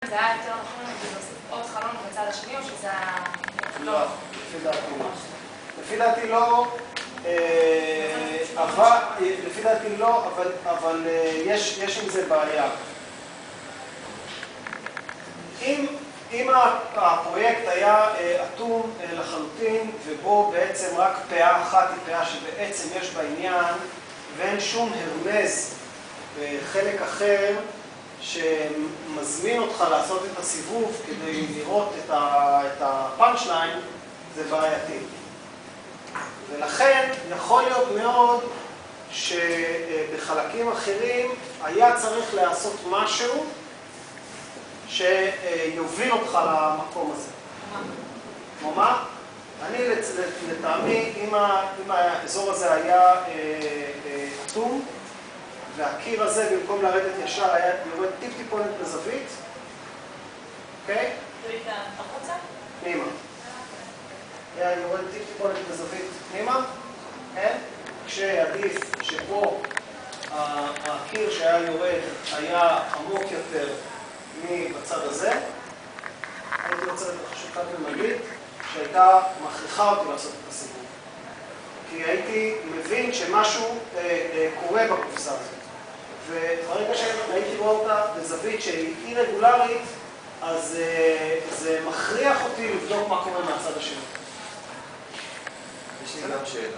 זה היה יותר נכון להוסיף עוד חלון בצד השני, או שזה היה... לא, לפי דעתי לא. לפי דעתי לא, אבל יש עם זה בעיה. אם הפרויקט היה אטום לחלוטין, ובו בעצם רק פאה אחת היא פאה שבעצם יש בה עניין, ואין שום הרמז בחלק אחר שמזמין אותך לעשות את הסיבוב כדי לראות את הפאנץ' ליין, זה בעייתי. ולכן יכול להיות מאוד שבחלקים אחרים היה צריך לעשות משהו שיוביל אותך למקום הזה. כמו מה? אני לטעמי, אם האזור הזה היה אטום, והקיר הזה במקום לרדת ישר היה יורד טיפ-טיפונת בזווית, אוקיי? תראית החוצה? פנימה. היה יורד טיפ-טיפונת בזווית פנימה, כן? כשעדיף שפה הקיר שהיה יורד היה עמוק יותר מבצד הזה, הייתי רוצה לתת חשוקת ממלית שהייתה מכריחה אותי לעשות את הסיבוב. כי הייתי מבין שמשהו קורה בקופסה הזאת. וברגע שהייתי רואה אותה בזווית שהיא אי רגולרית, אז זה מכריח אותי לבדוק מה קורה מהצד השני. יש לי גם שאלה.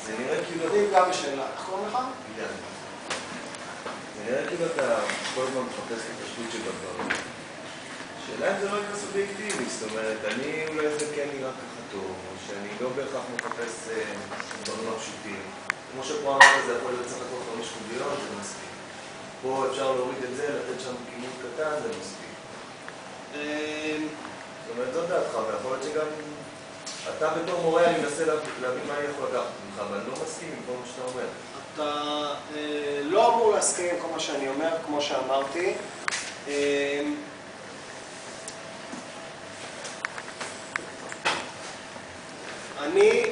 זה נראה כאילו... יודעים גם שאלה. איך קוראים לך? עידן. זה נראה כאילו אתה כל הזמן מחפש את הפשטות שבדברים. השאלה אם זה לא יהיה סובייקטיבי, זאת אומרת, אני אולי זה כן נראה ככה טוב, או שאני לא בהכרח מחפש דברים הפשוטים. כמו שפה אמרת, זה יכול להיות צריך לקרוא 5 קוביות, זה מספיק. פה אפשר להוריד את זה, לתת שם כימות קטן, זה מספיק. זאת אומרת, זאת דעתך, ויכול להיות שגם אתה בתור מורה, אני מנסה להבין מה אני יכול לקחת ממך, אבל אני לא מסכים עם כל מה שאתה אומר. אתה לא אמור להסכים עם כל מה שאני אומר, כמו שאמרתי. אני,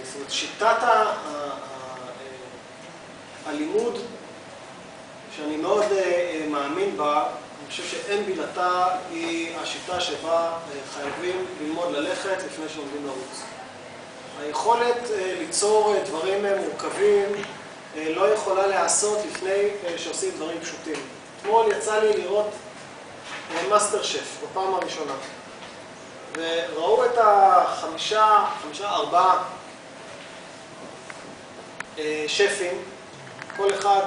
זאת אומרת, שיטת הלימוד שאני מאוד מאמין בה, אני חושב שאין בלתה, היא השיטה שבה חייבים ללמוד ללכת לפני שלומדים לרוץ. היכולת ליצור דברים מורכבים לא יכולה להיעשות לפני שעושים דברים פשוטים. אתמול יצא לי לראות מאסטר שף בפעם הראשונה. וראו את ארבעה שפים, כל אחד